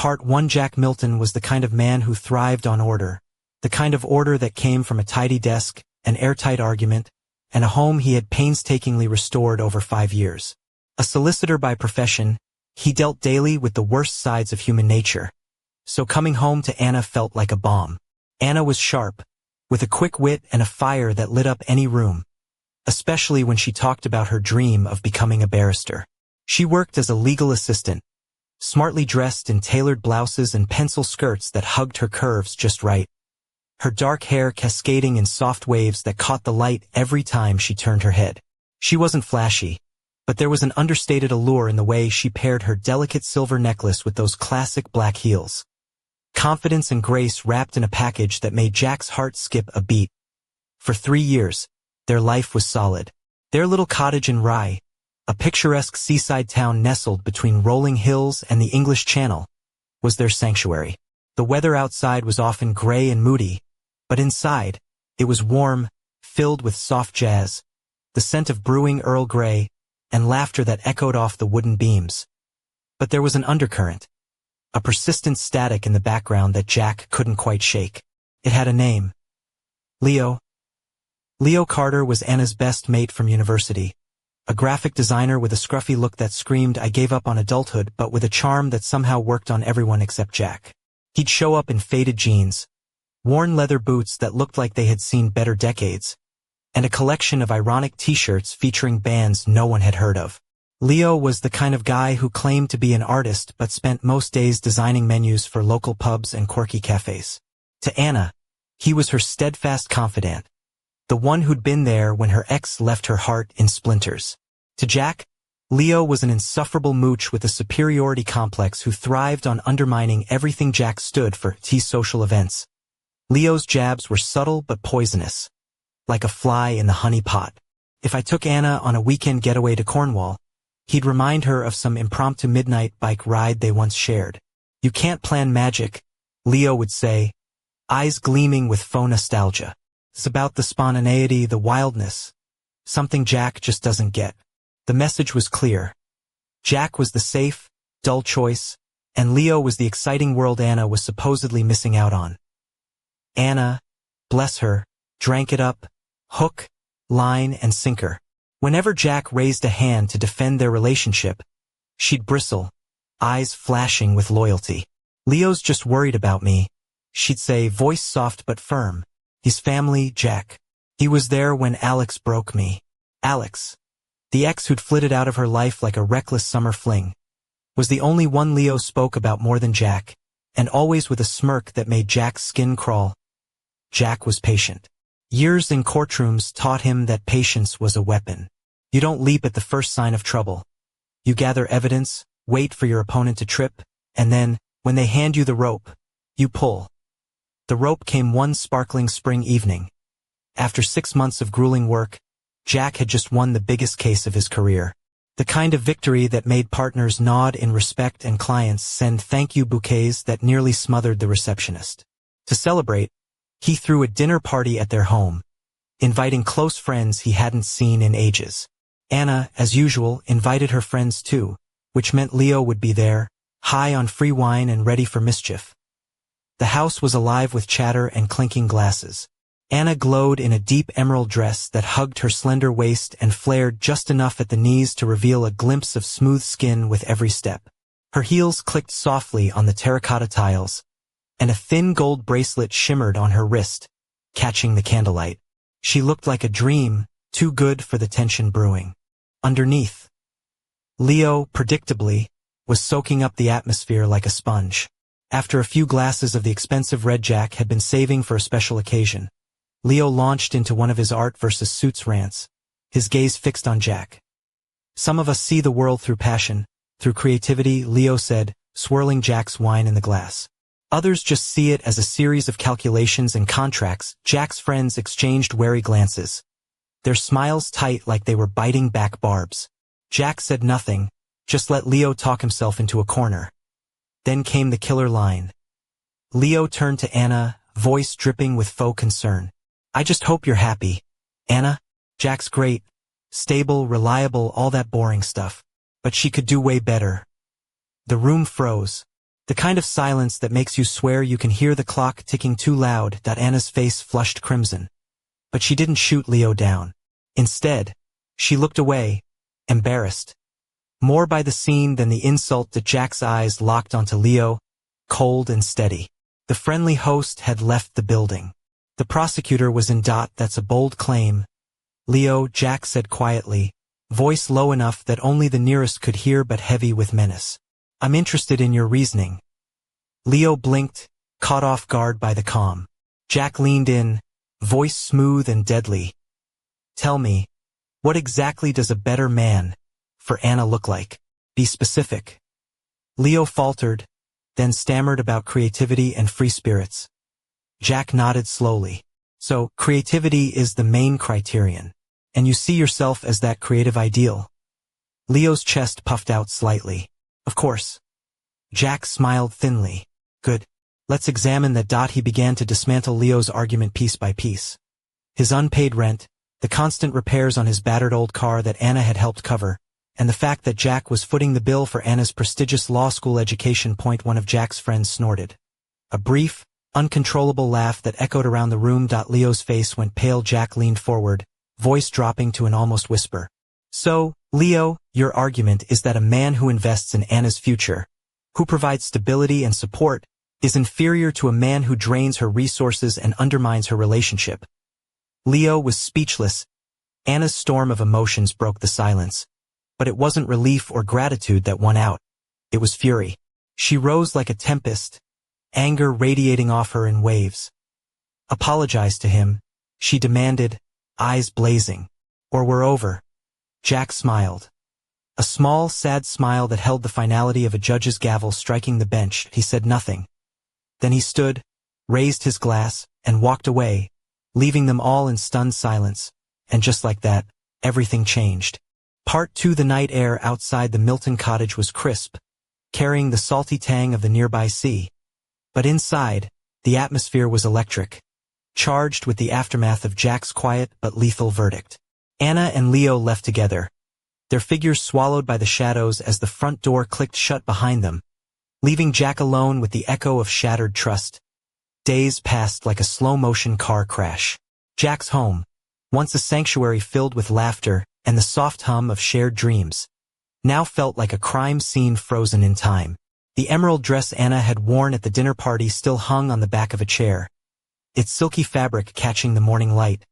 Part 1. Jack Milton was the kind of man who thrived on order, the kind of order that came from a tidy desk, an airtight argument, and a home he had painstakingly restored over 5 years. A solicitor by profession, he dealt daily with the worst sides of human nature. So coming home to Anna felt like a bomb. Anna was sharp, with a quick wit and a fire that lit up any room, especially when she talked about her dream of becoming a barrister. She worked as a legal assistant, smartly dressed in tailored blouses and pencil skirts that hugged her curves just right, her dark hair cascading in soft waves that caught the light every time she turned her head. She wasn't flashy, but there was an understated allure in the way she paired her delicate silver necklace with those classic black heels. Confidence and grace wrapped in a package that made Jack's heart skip a beat. For 3 years, their life was solid. Their little cottage in Rye, a picturesque seaside town nestled between rolling hills and the English Channel, was their sanctuary. The weather outside was often gray and moody, but inside, it was warm, filled with soft jazz, the scent of brewing Earl Grey, and laughter that echoed off the wooden beams. But there was an undercurrent, a persistent static in the background that Jack couldn't quite shake. It had a name. Leo. Leo Carter was Anna's best mate from university, a graphic designer with a scruffy look that screamed "I gave up on adulthood," but with a charm that somehow worked on everyone except Jack. He'd show up in faded jeans, worn leather boots that looked like they had seen better decades, and a collection of ironic t-shirts featuring bands no one had heard of. Leo was the kind of guy who claimed to be an artist but spent most days designing menus for local pubs and quirky cafes. To Anna, he was her steadfast confidant, the one who'd been there when her ex left her heart in splinters. To Jack, Leo was an insufferable mooch with a superiority complex who thrived on undermining everything Jack stood for at social events. Leo's jabs were subtle but poisonous, like a fly in the honey pot. If I took Anna on a weekend getaway to Cornwall, he'd remind her of some impromptu midnight bike ride they once shared. "You can't plan magic," Leo would say, eyes gleaming with faux nostalgia. "It's about the spontaneity, the wildness, something Jack just doesn't get." The message was clear. Jack was the safe, dull choice, and Leo was the exciting world Anna was supposedly missing out on. Anna, bless her, drank it up, hook, line, and sinker. Whenever Jack raised a hand to defend their relationship, she'd bristle, eyes flashing with loyalty. "Leo's just worried about me," she'd say, voice soft but firm. "His family, Jack. He was there when Alex broke me." Alex, the ex who'd flitted out of her life like a reckless summer fling, was the only one Leo spoke about more than Jack, and always with a smirk that made Jack's skin crawl. Jack was patient. Years in courtrooms taught him that patience was a weapon. You don't leap at the first sign of trouble. You gather evidence, wait for your opponent to trip, and then, when they hand you the rope, you pull. The rope came one sparkling spring evening. After 6 months of grueling work, Jack had just won the biggest case of his career. The kind of victory that made partners nod in respect and clients send thank-you bouquets that nearly smothered the receptionist. To celebrate, he threw a dinner party at their home, inviting close friends he hadn't seen in ages. Anna, as usual, invited her friends too, which meant Leo would be there, high on free wine and ready for mischief. The house was alive with chatter and clinking glasses. Anna glowed in a deep emerald dress that hugged her slender waist and flared just enough at the knees to reveal a glimpse of smooth skin with every step. Her heels clicked softly on the terracotta tiles, and a thin gold bracelet shimmered on her wrist, catching the candlelight. She looked like a dream, too good for the tension brewing. Underneath, Leo, predictably, was soaking up the atmosphere like a sponge. After a few glasses of the expensive red Jack had been saving for a special occasion, Leo launched into one of his art versus suits rants, his gaze fixed on Jack. "Some of us see the world through passion, through creativity," Leo said, swirling Jack's wine in the glass. "Others just see it as a series of calculations and contracts." Jack's friends exchanged wary glances, their smiles tight like they were biting back barbs. Jack said nothing, just let Leo talk himself into a corner. Then came the killer line. Leo turned to Anna, voice dripping with faux concern. "I just hope you're happy, Anna. Jack's great, stable, reliable, all that boring stuff. But she could do way better." The room froze. The kind of silence that makes you swear you can hear the clock ticking too loud. Anna's face flushed crimson. But she didn't shoot Leo down. Instead, she looked away, embarrassed. More by the scene than the insult that Jack's eyes locked onto Leo, cold and steady. The friendly host had left the building. The prosecutor was in. That's a bold claim. Leo, Jack said quietly, voice low enough that only the nearest could hear but heavy with menace. I'm interested in your reasoning. Leo blinked, caught off guard by the calm. Jack leaned in, voice smooth and deadly. Tell me, what exactly does a better man for Anna look like? Be specific. Leo faltered, then stammered about creativity and free spirits. Jack nodded slowly. So, creativity is the main criterion. And you see yourself as that creative ideal? Leo's chest puffed out slightly. Of course. Jack smiled thinly. Good. Let's examine that. He began to dismantle Leo's argument piece by piece. His unpaid rent, the constant repairs on his battered old car that Anna had helped cover, and the fact that Jack was footing the bill for Anna's prestigious law school education. One of Jack's friends snorted. A brief, uncontrollable laugh that echoed around the room. Leo's face went pale. Jack leaned forward, voice dropping to an almost whisper. So, Leo, your argument is that a man who invests in Anna's future, who provides stability and support, is inferior to a man who drains her resources and undermines her relationship. Leo was speechless. Anna's storm of emotions broke the silence. But it wasn't relief or gratitude that won out. It was fury. She rose like a tempest, anger radiating off her in waves. Apologize to him, she demanded, eyes blazing. Or we're over. Jack smiled. A small, sad smile that held the finality of a judge's gavel striking the bench. He said nothing. Then he stood, raised his glass, and walked away, leaving them all in stunned silence. And just like that, everything changed. Part 2. The night air outside the Milton cottage was crisp, carrying the salty tang of the nearby sea. But inside, the atmosphere was electric, charged with the aftermath of Jack's quiet but lethal verdict. Anna and Leo left together, their figures swallowed by the shadows as the front door clicked shut behind them, leaving Jack alone with the echo of shattered trust. Days passed like a slow-motion car crash. Jack's home, once a sanctuary filled with laughter and the soft hum of shared dreams, now felt like a crime scene frozen in time. The emerald dress Anna had worn at the dinner party still hung on the back of a chair, its silky fabric catching the morning light,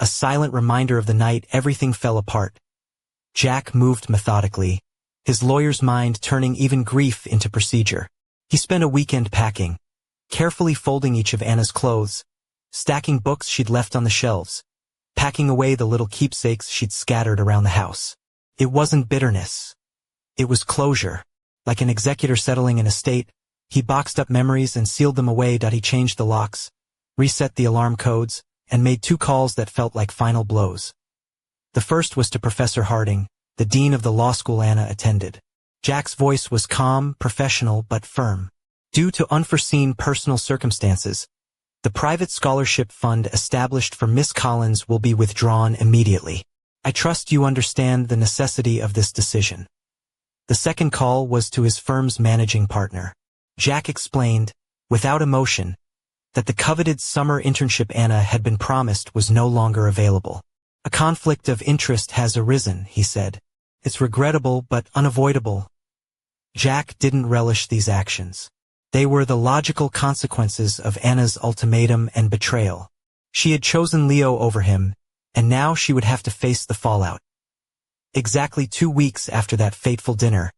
a silent reminder of the night everything fell apart. Jack moved methodically, his lawyer's mind turning even grief into procedure. He spent a weekend packing, carefully folding each of Anna's clothes, stacking books she'd left on the shelves, packing away the little keepsakes she'd scattered around the house. It wasn't bitterness. It was closure. Like an executor settling an estate, he boxed up memories and sealed them away. He changed the locks, reset the alarm codes, and made 2 calls that felt like final blows. The first was to Professor Harding, the dean of the law school Anna attended. Jack's voice was calm, professional, but firm. Due to unforeseen personal circumstances, the private scholarship fund established for Miss Collins will be withdrawn immediately. I trust you understand the necessity of this decision. The second call was to his firm's managing partner. Jack explained, without emotion, that the coveted summer internship Anna had been promised was no longer available. A conflict of interest has arisen, he said. It's regrettable but unavoidable. Jack didn't relish these actions. They were the logical consequences of Anna's ultimatum and betrayal. She had chosen Leo over him, and now she would have to face the fallout. Exactly 2 weeks after that fateful dinner,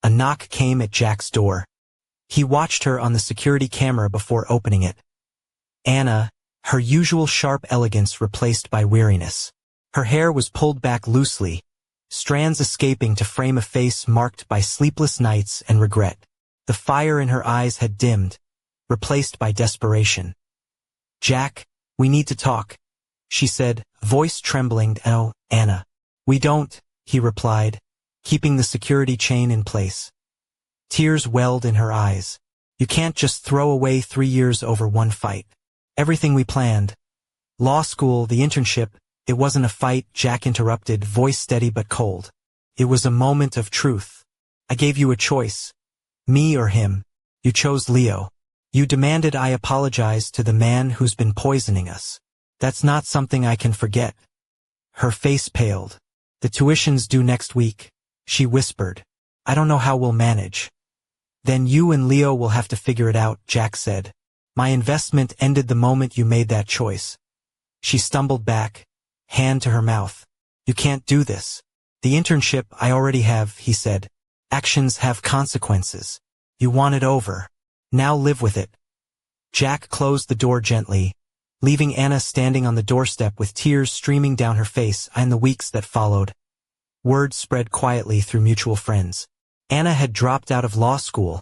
a knock came at Jack's door. He watched her on the security camera before opening it. Anna, her usual sharp elegance replaced by weariness. Her hair was pulled back loosely, strands escaping to frame a face marked by sleepless nights and regret. The fire in her eyes had dimmed, replaced by desperation. Jack, we need to talk, she said, voice trembling. Oh, Anna. We don't, he replied, keeping the security chain in place. Tears welled in her eyes. You can't just throw away 3 years over one fight. Everything we planned. Law school, the internship, it wasn't a fight, Jack interrupted, voice steady but cold. It was a moment of truth. I gave you a choice. Me or him. You chose Leo. You demanded I apologize to the man who's been poisoning us. That's not something I can forget. Her face paled. The tuition's due next week, she whispered. I don't know how we'll manage. Then you and Leo will have to figure it out, Jack said. My investment ended the moment you made that choice. She stumbled back, hand to her mouth. You can't do this. The internship I already have, he said. Actions have consequences. You want it over. Now live with it. Jack closed the door gently, leaving Anna standing on the doorstep with tears streaming down her face. In the weeks that followed, word spread quietly through mutual friends. Anna had dropped out of law school,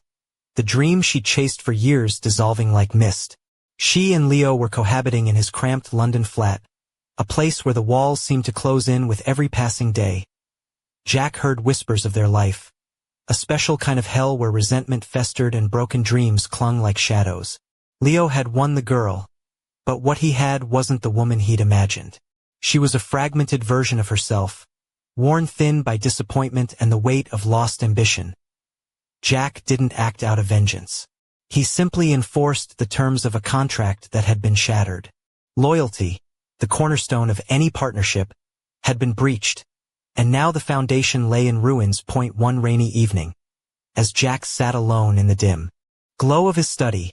the dream she'd chased for years dissolving like mist. She and Leo were cohabiting in his cramped London flat, a place where the walls seemed to close in with every passing day. Jack heard whispers of their life, a special kind of hell where resentment festered and broken dreams clung like shadows. Leo had won the girl, but what he had wasn't the woman he'd imagined. She was a fragmented version of herself, worn thin by disappointment and the weight of lost ambition. Jack didn't act out of vengeance. He simply enforced the terms of a contract that had been shattered. Loyalty, the cornerstone of any partnership, had been breached, and now the foundation lay in ruins. One rainy evening, as Jack sat alone in the dim glow of his study,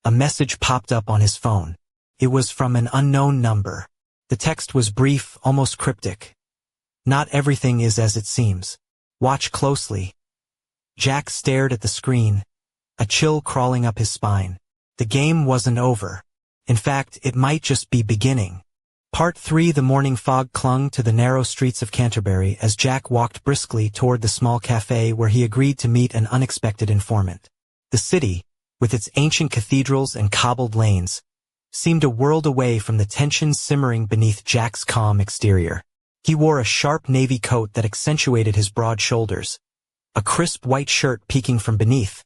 a message popped up on his phone. It was from an unknown number. The text was brief, almost cryptic. Not everything is as it seems. Watch closely. Jack stared at the screen, a chill crawling up his spine. The game wasn't over. In fact, it might just be beginning. Part 3. The morning fog clung to the narrow streets of Canterbury as Jack walked briskly toward the small cafe where he agreed to meet an unexpected informant. The city, with its ancient cathedrals and cobbled lanes, seemed a world away from the tension simmering beneath Jack's calm exterior. He wore a sharp navy coat that accentuated his broad shoulders, a crisp white shirt peeking from beneath,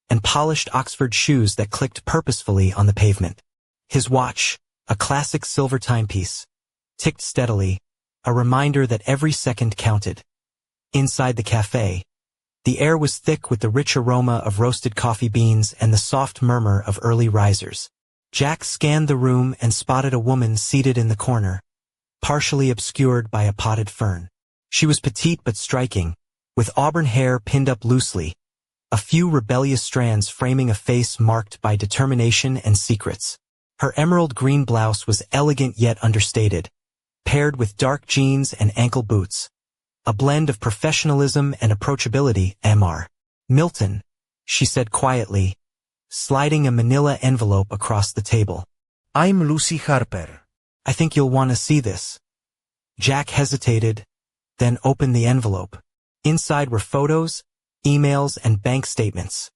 and polished Oxford shoes that clicked purposefully on the pavement. His watch, a classic silver timepiece, ticked steadily, a reminder that every second counted. Inside the cafe, the air was thick with the rich aroma of roasted coffee beans and the soft murmur of early risers. Jack scanned the room and spotted a woman seated in the corner, partially obscured by a potted fern. She was petite but striking, with auburn hair pinned up loosely, a few rebellious strands framing a face marked by determination and secrets. Her emerald green blouse was elegant yet understated, paired with dark jeans and ankle boots. A blend of professionalism and approachability. Mr. Milton, she said quietly, sliding a manila envelope across the table. I'm Lucy Harper. I think you'll want to see this. Jack hesitated, then opened the envelope. Inside were photos, emails, and bank statements.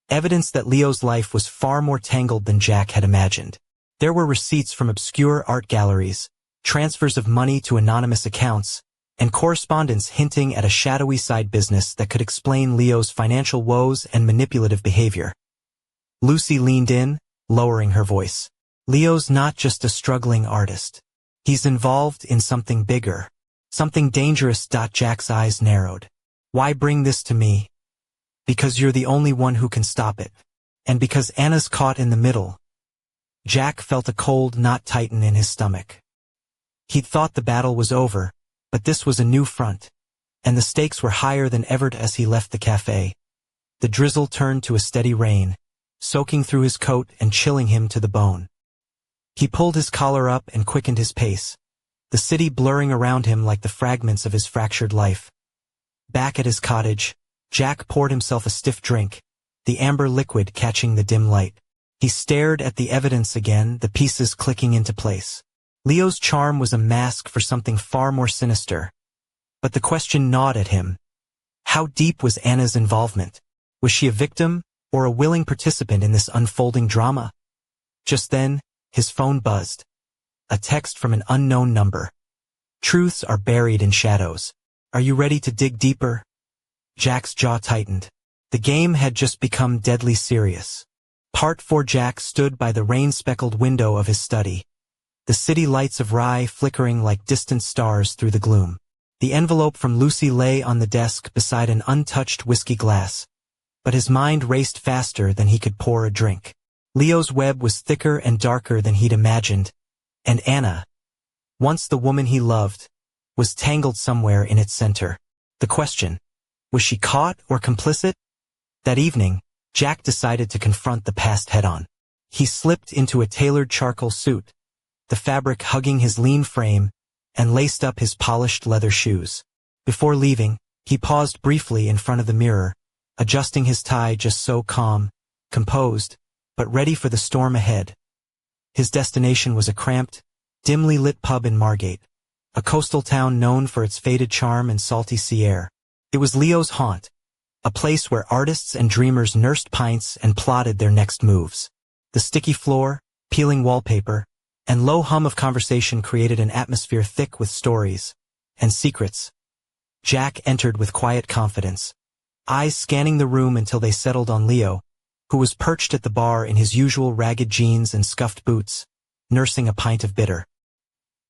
Evidence that Leo's life was far more tangled than Jack had imagined. There were receipts from obscure art galleries, transfers of money to anonymous accounts, and correspondence hinting at a shadowy side business that could explain Leo's financial woes and manipulative behavior. Lucy leaned in, lowering her voice. Leo's not just a struggling artist. He's involved in something bigger, something dangerous. Jack's eyes narrowed. Why bring this to me? Because you're the only one who can stop it. And because Anna's caught in the middle. Jack felt a cold knot tighten in his stomach. He'd thought the battle was over, but this was a new front, and the stakes were higher than ever. As he left the cafe, the drizzle turned to a steady rain, soaking through his coat and chilling him to the bone. He pulled his collar up and quickened his pace, the city blurring around him like the fragments of his fractured life. Back at his cottage, Jack poured himself a stiff drink, the amber liquid catching the dim light. He stared at the evidence again, the pieces clicking into place. Leo's charm was a mask for something far more sinister. But the question gnawed at him. How deep was Anna's involvement? Was she a victim, or a willing participant in this unfolding drama? Just then, his phone buzzed. A text from an unknown number. Truths are buried in shadows. Are you ready to dig deeper? Jack's jaw tightened. The game had just become deadly serious. Part 4. Jack stood by the rain-speckled window of his study, the city lights of Rye flickering like distant stars through the gloom. The envelope from Lucy lay on the desk beside an untouched whiskey glass, but his mind raced faster than he could pour a drink. Leo's web was thicker and darker than he'd imagined, and Anna, once the woman he loved, was tangled somewhere in its center. The question, was she caught or complicit? That evening, Jack decided to confront the past head-on. He slipped into a tailored charcoal suit, the fabric hugging his lean frame, and laced up his polished leather shoes. Before leaving, he paused briefly in front of the mirror, adjusting his tie just so calm, composed, but ready for the storm ahead. His destination was a cramped, dimly lit pub in Margate, a coastal town known for its faded charm and salty sea air. It was Leo's haunt, a place where artists and dreamers nursed pints and plotted their next moves. The sticky floor, peeling wallpaper, and low hum of conversation created an atmosphere thick with stories and secrets. Jack entered with quiet confidence, eyes scanning the room until they settled on Leo, who was perched at the bar in his usual ragged jeans and scuffed boots, nursing a pint of bitter.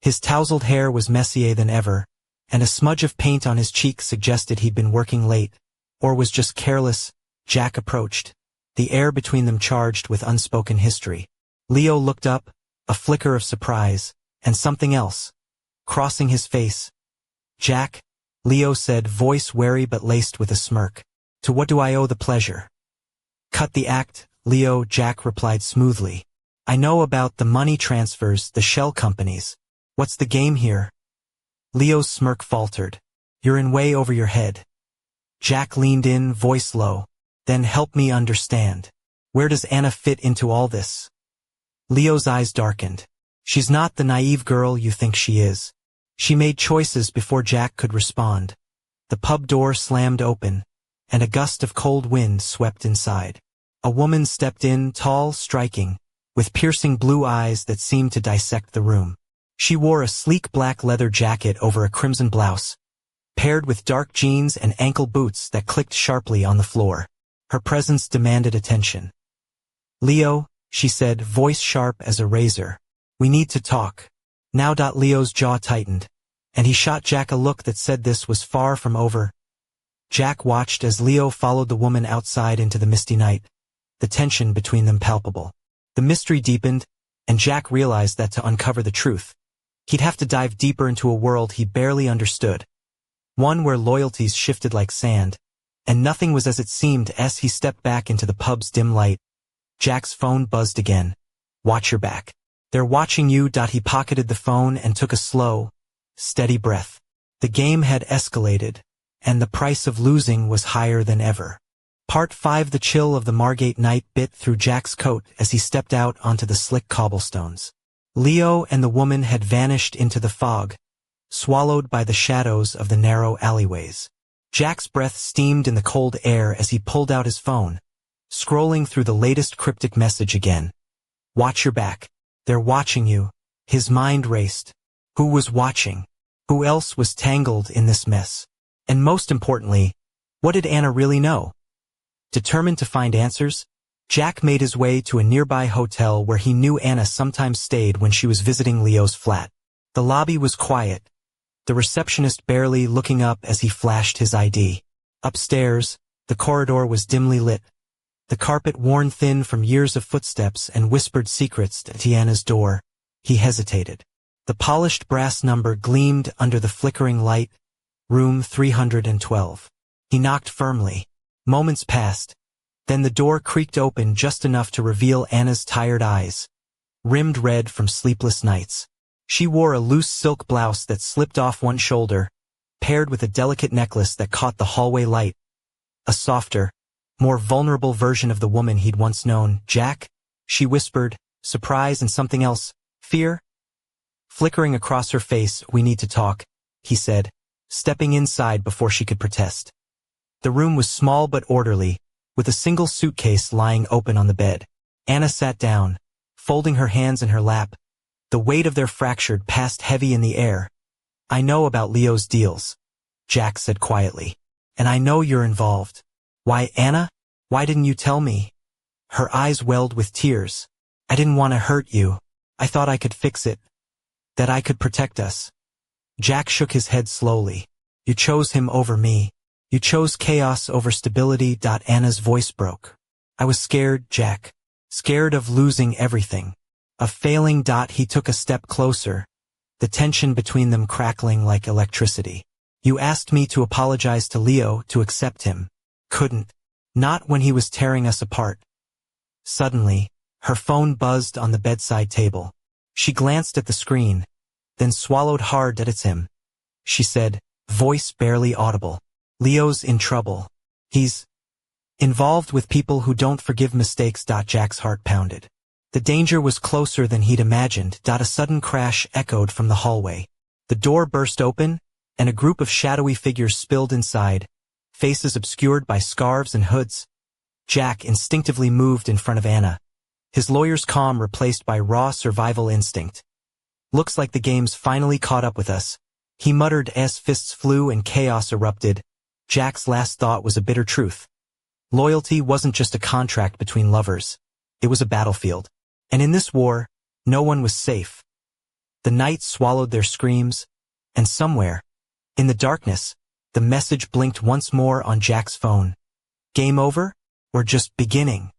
His tousled hair was messier than ever, and a smudge of paint on his cheek suggested he'd been working late, or was just careless. Jack approached, the air between them charged with unspoken history. Leo looked up, a flicker of surprise, and something else, crossing his face. "Jack," Leo said, voice wary but laced with a smirk. "To what do I owe the pleasure?" "Cut the act, Leo," Jack replied smoothly. "I know about the money transfers, the shell companies. What's the game here?" Leo's smirk faltered. "You're in way over your head." Jack leaned in, voice low. "Then help me understand. Where does Anna fit into all this?" Leo's eyes darkened. "She's not the naive girl you think she is. She made choices before Jack could respond." The pub door slammed open, and a gust of cold wind swept inside. A woman stepped in, tall, striking, with piercing blue eyes that seemed to dissect the room. She wore a sleek black leather jacket over a crimson blouse, paired with dark jeans and ankle boots that clicked sharply on the floor. Her presence demanded attention. "Leo," she said, voice sharp as a razor. "We need to talk." Now. Leo's jaw tightened, and he shot Jack a look that said this was far from over. Jack watched as Leo followed the woman outside into the misty night, the tension between them palpable. The mystery deepened, and Jack realized that to uncover the truth, he'd have to dive deeper into a world he barely understood, one where loyalties shifted like sand, and nothing was as it seemed as he stepped back into the pub's dim light. Jack's phone buzzed again. "Watch your back. They're watching you." He pocketed the phone and took a slow, steady breath. The game had escalated, and the price of losing was higher than ever. Part 5. The chill of the Margate night bit through Jack's coat as he stepped out onto the slick cobblestones. Leo and the woman had vanished into the fog, swallowed by the shadows of the narrow alleyways. Jack's breath steamed in the cold air as he pulled out his phone, scrolling through the latest cryptic message again. "Watch your back. They're watching you." His mind raced. Who was watching? Who else was tangled in this mess? And most importantly, what did Anna really know? Determined to find answers, Jack made his way to a nearby hotel where he knew Anna sometimes stayed when she was visiting Leo's flat. The lobby was quiet, the receptionist barely looking up as he flashed his ID. Upstairs, the corridor was dimly lit, the carpet worn thin from years of footsteps and whispered secrets at Anna's door. He hesitated. The polished brass number gleamed under the flickering light, room 312. He knocked firmly. Moments passed. Then the door creaked open just enough to reveal Anna's tired eyes, rimmed red from sleepless nights. She wore a loose silk blouse that slipped off one shoulder, paired with a delicate necklace that caught the hallway light. A softer, more vulnerable version of the woman he'd once known. "Jack?" she whispered, surprise and something else, fear, flickering across her face. "We need to talk," he said, stepping inside before she could protest. The room was small but orderly, with a single suitcase lying open on the bed. Anna sat down, folding her hands in her lap, the weight of their fractured past heavy in the air. "I know about Leo's deals," Jack said quietly. "And I know you're involved." "Why, Anna? Why didn't you tell me?" Her eyes welled with tears. "I didn't want to hurt you. I thought I could fix it. That I could protect us." Jack shook his head slowly. "You chose him over me. You chose chaos over stability. Anna's voice broke. I was scared, Jack. Scared of losing everything. Of failing. He took a step closer, the tension between them crackling like electricity. You asked me to apologize to Leo, to accept him. Couldn't. Not when he was tearing us apart. Suddenly, her phone buzzed on the bedside table. She glanced at the screen, then swallowed hard. It's him. She said, voice barely audible. Leo's in trouble. He's involved with people who don't forgive mistakes. Jack's heart pounded. The danger was closer than he'd imagined. A sudden crash echoed from the hallway. The door burst open, and a group of shadowy figures spilled inside, faces obscured by scarves and hoods. Jack instinctively moved in front of Anna, his lawyer's calm replaced by raw survival instinct. Looks like the game's finally caught up with us, he muttered as fists flew and chaos erupted. Jack's last thought was a bitter truth. Loyalty wasn't just a contract between lovers. It was a battlefield. And in this war, no one was safe. The night swallowed their screams, and somewhere, in the darkness, the message blinked once more on Jack's phone. Game over? Or just beginning?